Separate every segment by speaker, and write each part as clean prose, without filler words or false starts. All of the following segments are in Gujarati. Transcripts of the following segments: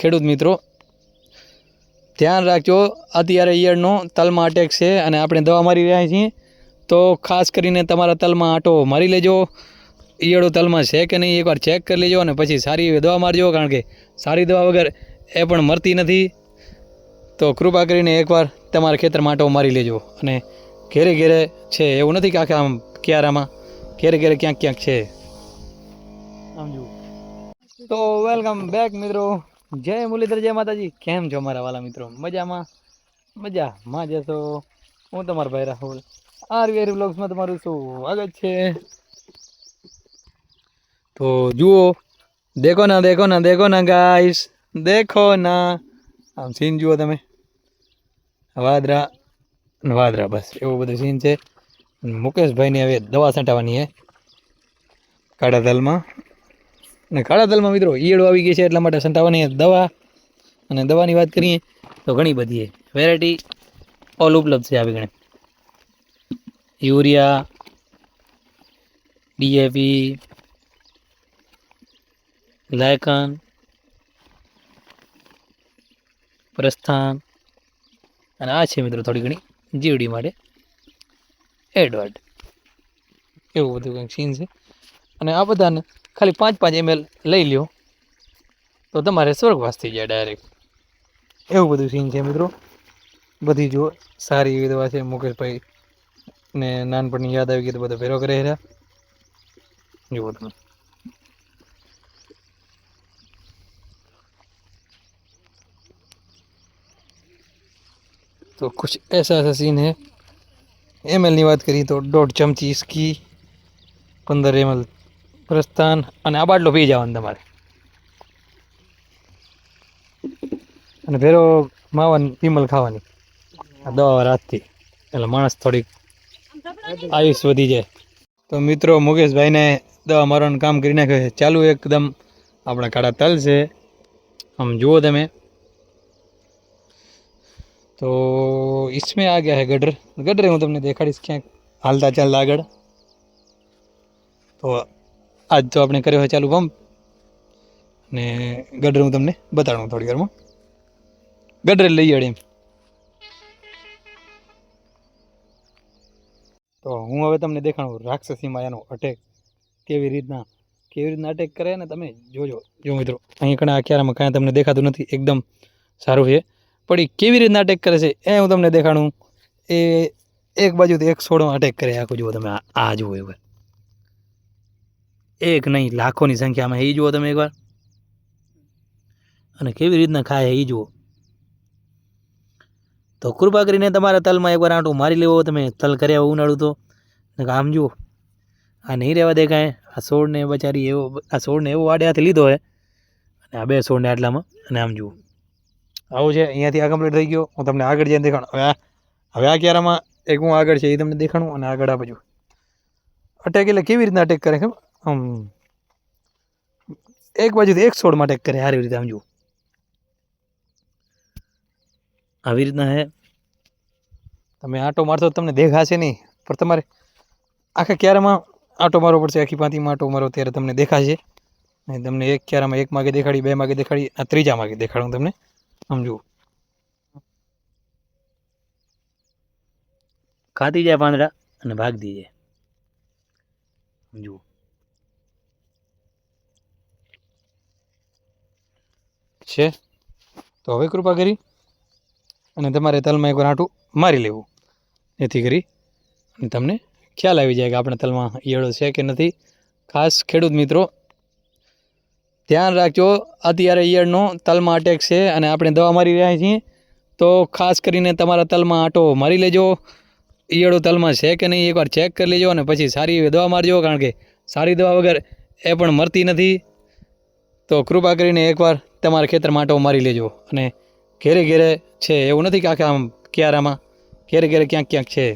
Speaker 1: ખેડૂત મિત્રો ધ્યાન રાખજો, અત્યારે ઈયળનો તલમાં અટેક છે અને આપણે દવા મારી રહ્યા છીએ, તો ખાસ કરીને તમારા તલમાં આંટો મારી લેજો. ઈયળો તલમાં છે કે નહીં એકવાર ચેક કરી લેજો અને પછી સારી એવી દવા મારજો, કારણ કે સારી દવા વગર એ પણ મરતી નથી. તો કૃપા કરીને એકવાર તમારા ખેતરમાં આંટો મારી લેજો. અને ઘેરે ઘેરે છે એવું નથી કે આખા આમ ક્યારામાં, ઘેરે ઘેરે ક્યાંક ક્યાંક છે. સમજો. તો વેલકમ બેક મિત્રો, જય મુરલીધર, જય માતાજી. કેમ છો મારા વાલા મિત્રો? મજામાં જશો. હું તમારો ભાઈ રાહુલ, આરવીઆર વ્લોગ્સમાં તમારું સ્વાગત છે. તો જુઓ, દેખો ના ગાઈસ, દેખો ના. આમ સીન જુઓ તમે, વાદરા બસ એવું બધું સીન છે. મુકેશભાઈની હવે દવા છંટાવાની છે કાળા તલમાં. અને કાળા તલમાં મિત્રો ઈયળો આવી ગઈ છે, એટલા માટે છંટાવાની દવા. અને દવાની વાત કરીએ તો ઘણી બધી વેરાયટી ઓલ ઉપલબ્ધ છે. આવી ગણે યુરિયા, ડીએપી, લાયકન, પ્રસ્થાન, અને આ છે મિત્રો થોડી ઘણી જીવડી માટે એડવર્ડ, એવું બધું કંઈક સીન છે. અને આ બધાને ખાલી 5-5 ml લઈ લ્યો તો તમારે સ્વર્ગવાસ થઈ જાય ડાયરેક્ટ, એવું બધું સીન છે મિત્રો. બધી જો સારી એવી દવા છે. મુકેશભાઈ ને નાનપણની યાદ આવી ગઈ તો બધો ભેરો કરે રહ્યા. જુઓ તમે, तो कुछ ऐसा सीन है. ml ની વાત કરી તો 1.5 ચમચી इसकी, 15 ml પ્રસ્થાન, અને આ બાટલો પી જવાનો તમારે. અને ફેરો માવા પીમલ ખાવાની આ દવા રાતથી, એટલે માણસ થોડીક આયુષ વધી જાય. તો મિત્રો મુકેશભાઈને દવા મારવાનું કામ કરી નાખે છે ચાલુ એકદમ. આપણા કાળા તલ છે, આમ જુઓ તમે. તો इसमें आ गया है गडर હું તમને દેખાડીશ ક્યાંક હાલતા ચાલતા આગળ. તો આજ તો આપણે કર્યો હોય ચાલુ પંપ, ને ગડર હું તમને બતાડું થોડી વારમાં. ગડરે લઈ આડે એમ. તો હું હવે તમને દેખાડું રાક્ષસીમાં એનો અટેક કેવી રીતના અટેક કરે ને. તમે જોજો. જો મિત્રો અહીં કણા ક્યારામાં કાંઈ તમને દેખાતું નથી, એકદમ સારું છે. પણ એ કેવી રીતના અટેક કરે છે એ હું તમને દેખાડું. એ એક બાજુથી એક છોડમાં અટેક કરે આખું. જુઓ તમે, આ જુઓ એકવાર, એક નહીં લાખોની સંખ્યામાં એ જુઓ તમે એકવાર. અને કેવી રીતના ખાય એ જુઓ. તો કૃપા કરીને તમારા તલમાં એકવાર આંટો મારી લેવો તમે. તલ કર્યા ઉનાળું તો આમ જુઓ, આ નહીં રહેવા દે કાંઈ. આ છોડને બચારી એવો, આ છોડને એવો આડે હાથે લીધો હોય, અને આ 2 છોડને આટલામાં. અને આમ જુઓ, આવું છે. અહીંયાથી આ કમ્પ્લીટ થઈ ગયો. હું તમને આગળ જઈને દેખાડું. હવે આ ક્યારામાં એક હું આગળ છે એ તમને દેખાડું. અને આગળ આ બાજુ અટેક, એટલે કેવી રીતના અટેક કરે ખબર, આમ એક બાજુથી એક છોડમાં અટેક કરે સારી રીતે. આમ જુઓ, આવી રીતના હે. તમે આંટો મારશો તમને દેખાશે નહીં, પણ તમારે આખા ક્યારામાં આંટો મારવો પડશે. આખી પાંતીમાં આંટો મારો ત્યારે તમને દેખાશે. અને તમને એક ક્યારામાં 1 માગે દેખાડી, 2 માગે દેખાડી, આ 3જા માગે દેખાડું તમને. સમજુ, ખાતી જાય પાંદડા અને ભાગતી જાય. જુઓ છે. તો હવે કૃપા કરી અને તમારે તલમાં એકવાર આંટું મારી લેવું, જેથી કરી અને તમને ખ્યાલ આવી જાય કે આપણા તલમાં ઈયળો છે કે નથી. ખાસ ખેડૂત મિત્રો ધ્યાન રાખજો, અત્યારે ઈયળનો તલમાં અટેક છે અને આપણે દવા મારી રહ્યા છીએ, તો ખાસ કરીને તમારા તલમાં આંટો મારી લેજો. ઈયળો તલમાં છે કે નહીં એકવાર ચેક કરી લેજો અને પછી સારી એવી દવા મારજો, કારણ કે સારી દવા વગર એ પણ મરતી નથી. તો કૃપા કરીને એકવાર તમારા ખેતરમાં આંટો મારી લેજો. અને ઘેરે ઘેરે છે એવું નથી કે આખા આમ ક્યારામાં, ઘેરે ઘેરે ક્યાંક ક્યાંક છે.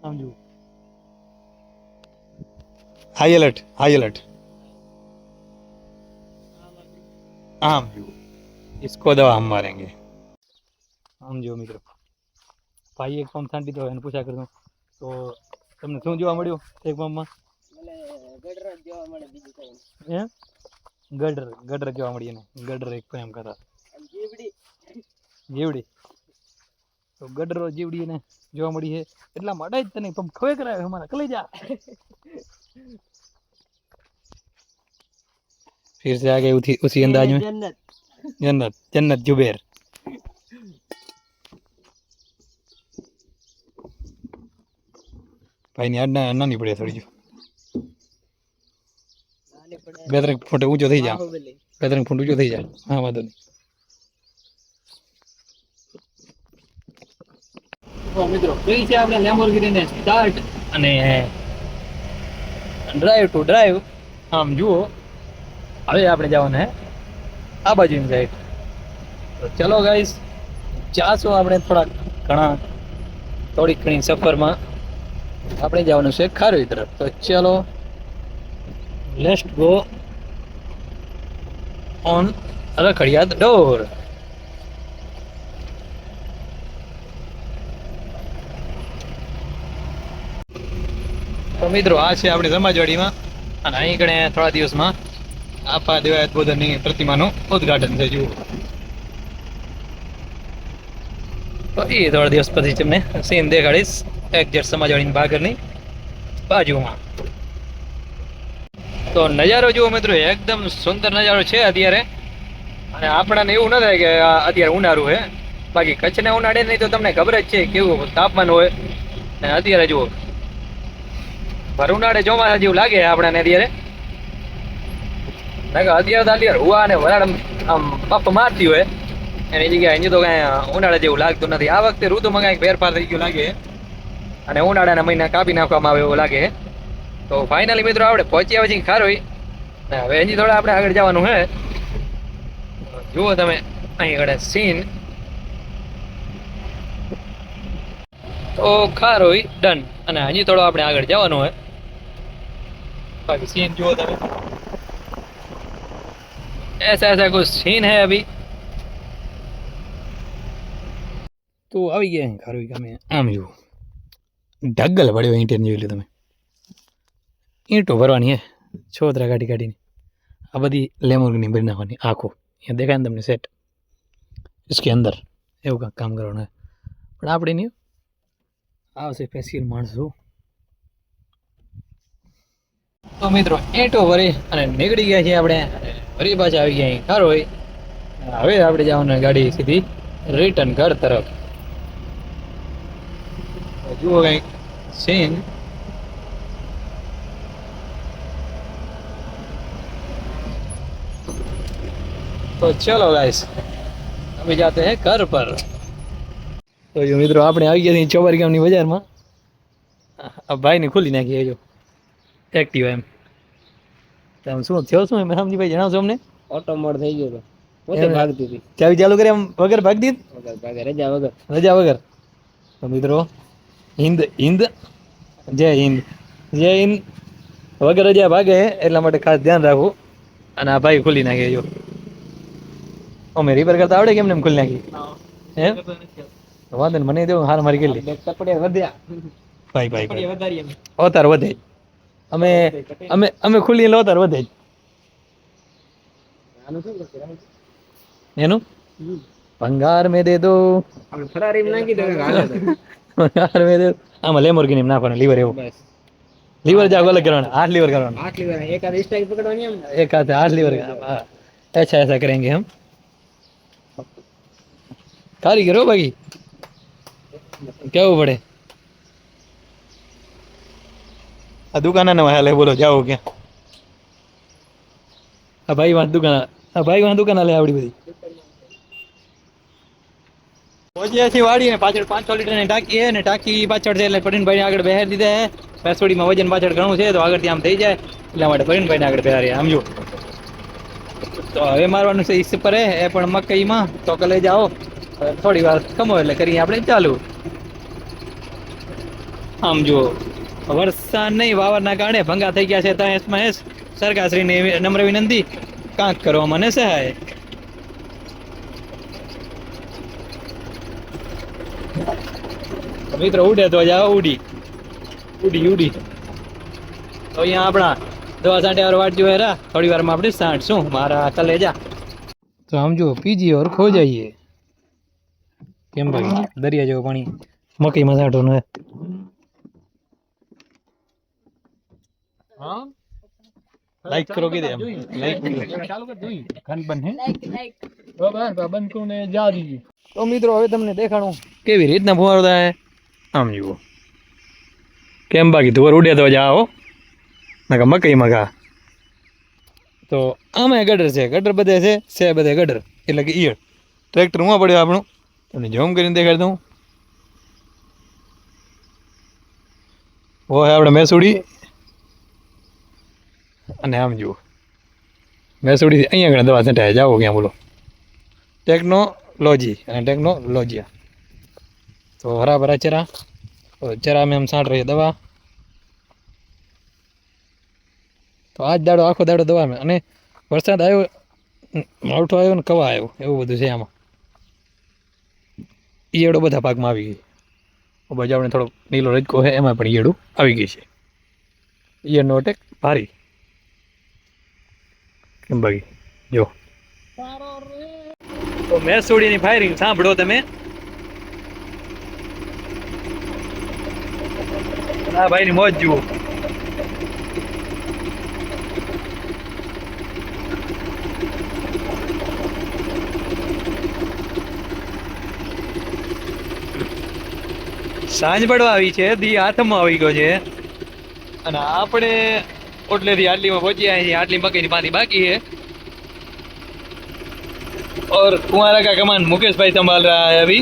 Speaker 1: સમજુ, હાઈ એલર્ટ. આમ જુઓ, इसको दवा हम मारेंगे. આમ જો મિત્રો, ભાઈ એક પંપ છાંટી દીધો, એને પૂછા કરતો. તો તમને શું જોવા મળ્યું એક પંપમાં? ગડર ગડર જોવા મળી એને ગડર એક પણ એમ કહેતા જીવડી તો ગડરો જીવડી એને જોવા મળી છે એટલા માટે જ તને ખવે કરાવે અમારા કલે જા फिर से आगे उसी अंदाज में जन्नत जन्नत जुबैर भाई ने अड्डा नानी पड़े थोड़ी जो बेतरंग फोटो ऊंचो થઈ જા બેતરંગ ફૂટ ઊંચો થઈ જા હા વાંધો નહીં તો મિત્રો કઈ છે આપણે લેમ્બોર્ગિની ને સ્ટાર્ટ અને ડ્રાઈવ ટુ ડ્રાઈવ આમ જુઓ હવે આપણે જવાનું હે આ બાજુની સાઈડ તો ચલો ગાઈસ જાશું આપણે થોડીક ઘણી સફરમાં આપણે જવાનું છે ખારોઈ તરફ તો ચલો લેટ્સ ગો ઓન રખડિયાત ડોર તો મિત્રો આ છે આપણી સમાજવાડીમાં અને અહીં કણે થોડા દિવસમાં આપા દેવાયત બોધનની પ્રતિમાનું ઉદ્ઘાટન થઈ જુઓ તો એ થોડા દિવસ પછી તમને સીન દેખાડીશ એક્ઝેક્ટ સમાજવાડીની બાગરની બાજુમાં તો નજારો જુઓ મિત્રો એકદમ સુંદર નજારો છે અત્યારે અને આપણને એવું ન થાય કે અત્યારે ઉનાળું છે બાકી કચ્છને ઉનાળે નહીં તો તમને ખબર જ છે કેવું તાપમાન હોય અને અત્યારે જુઓ ભર ઉનાળે ચોમાસા જેવું લાગે આપણને અત્યારે અત્યારે હુવા અને વરાળ આમ બફ મારતી હોય એની જગ્યાએ હજી તો કાંઈ ઉનાળા જેવું લાગતું નથી આ વખતે ઋતુમાં કાંઈક ફેરફાર થઈ ગયું લાગે અને ઉનાળાના મહિના કાપી નાખવામાં આવે એવું લાગે તો ફાઇનલી મિત્રો આપણે પહોંચ્યા પછી ખારોઈ ને હવે હજી થોડા આપણે આગળ જવાનું છે જુઓ તમે અહીં આગળ સીન તો ખારોઈ ડન અને હજી થોડો આપણે આગળ જવાનું હોય बाकी सीन जो होता है ऐसा कुछ सीन है अभी तो આવી ગયા ખારોઈ ગામે આમ જુઓ ઢગલ પડ્યો ઈંટને જોઈ લો તમે ઈંટો ભરવાની હે છોતરા કાઢીને આ બધી લેમોર્ગની ભરી નાખવાની આખો અહીંયા દેખાય ને તમને સેટ इसके अंदर એવું કાંઈક કામ કરવાનું પણ આપણે નહીં આવશે સ્પેશિયલ માણસો તો મિત્રો ઈંટો ભરી અને નીકળી ગયા છીએ આપણે ફરી પાછા આવી ગયા અહીં ખારોઈ હવે આપણે જવાનું ગાડી સીધી રિટર્ન ઘર તરફ જુઓ કંઈક સીન તો ચલો ગાઈસ अभी जाते हैं घर पर तो जो મિત્રો આપણે આવી ગયા છીએ ચોબારી ગામની બજારમાં આ ભાઈને ખોલી નાખી જો એક્ટિવા એમ તમે શું થયો શું એમ રામજીભાઈ જણાવશો અમને
Speaker 2: ઓટો મોડ થઈ ગયો તો પોતે ભાગતી હતી
Speaker 1: ચાવી ચાલુ કરી એમ વગર ભાગતી
Speaker 2: વગર ભાગે રજા
Speaker 1: વગર તો મિત્રો હિન્દ હિન્દ જય હિન્દ વગર રજા ભાગે એટલા માટે ખાસ ધ્યાન રાખવું અને આ ભાઈ ખોલી નાખે જો અમે રિપેર કરતા આવડે કેમ ને એમ ખોલી નાખી એમ વાંધો ને મને દેવું હાર મારી કેટલી
Speaker 2: કપડે વધ્યા
Speaker 1: ભાઈ અવતાર વધે અમે અમે અમે ખુલી લો અવતાર વધે એનું ભંગાર મેં દે દો
Speaker 2: ફરારી નાખી દો
Speaker 1: ભંગાર મેં દે આમાં લેમોર્ગિની નાખવાનું લીવર એવું લીવર જાવ અલગ કરવાનું 8 લીવર કરવાનું
Speaker 2: 8 લીવર એક હાથ સ્ટાઇલ પકડવાની એમ
Speaker 1: એક હાથે 8 લીવર ऐसा करेंगे हम कारीगर हो बाकी क्या वो पड़े दुकान ना वाले बोलो जाओ क्या भाई वहाँ दुकान ले आवड़ी बधी पहुंचे छी वाड़ी ने पाछળ 500 लीटर ની ટાંકી છે ને ટાંકી પાછળ છે એટલે પરીનભાઈ ને આગળ બેહાર દીધા છે પેસોડીમાં વજન પાછળ ઘણું છે તો આગળથી આમ થઈ જાય એટલા માટે પરીનભાઈ ને આગળ બેહારી આમ જો તો હવે મારવાનું છે ઈસ પર એ પણ મકઈમાં તો કલે જાઓ થોડી વાર ખમો એટલે કરી આપણે ચાલુ આમ જો વરસાદ નહીં વાવરના કારણે ભંગા થઈ ગયા છે ત્યાં એસમાં સરકારશ્રીને નમ્ર વિનંતી કાંક કરવા મને સહાય મિત્રો ઉડે તો જાઓ ઉડી તો અહીંયા આપણા દવા છાંટે વાર વાટ જોઈએ રા થોડી વારમાં આપણે છાંટશું મારા તલે જા તો આમ જો પીજી ઓર ખો જઈએ કેમ ભાઈ દરિયા જેવું પાણી મકઈમાં છાંટવાનું હે
Speaker 2: હા
Speaker 1: લાઈક કરો કે દે લાઈક
Speaker 2: ચાલુ કર જોઈ ખાન બન હે
Speaker 1: બરાબર બંધ કોને જા દીજી તો મિત્રો હવે તમને દેખાડું કેવી રીતના ફુવારો થાય આમ જુઓ કેમ બાકી ધોર ઉડે તો જાઓ નકા મકઈમાં ઘા તો આમાં ગટર છે ગટર બધે છે બધે ગટર એટલે કે ઈયળ ટ્રેક્ટર માં પડ્યો આપણું તમને ઝૂમ કરીને દેખાડી દઉં ઓ હે આપણે મેસુડી અને આમ જુઓ મેસુડી અહીંયા આગળ દવા છંટાય જાઓ ક્યાં બોલો ટેકનોલોજી અને ટેકનોલોજીયા તો હરાભરા ચરા તો ચરા में हम छांट रहे दवा તો આજ દાડો આખો દાડો દવા में અને વરસાદ આવ્યો માવઠો આવ્યો ને કવા આવ્યો એવું બધું છે આમાં ઈયળો બધા પાકમાં આવી ગઈ બાજુ આપણે થોડો નીલો રજકો છે એમાં પણ ઈયળું આવી ગઈ છે ઈયળનો અટેક ભારી કેમ બાકી જો તો મેસોડીની ફાયરિંગ સાંભળો તમે આ ભાઈની મોજ જુઓ સાંજ પડવા આવી છે દી હાથમાં આવી ગયો છે અને આપણે ઓટલેથી આટલીમાં પહોંચી આવ્યા છીએ આટલી મકઈની પાતી બાકી है और कुंवारा का कमान मुकेश भाई संभाल रहा है अभी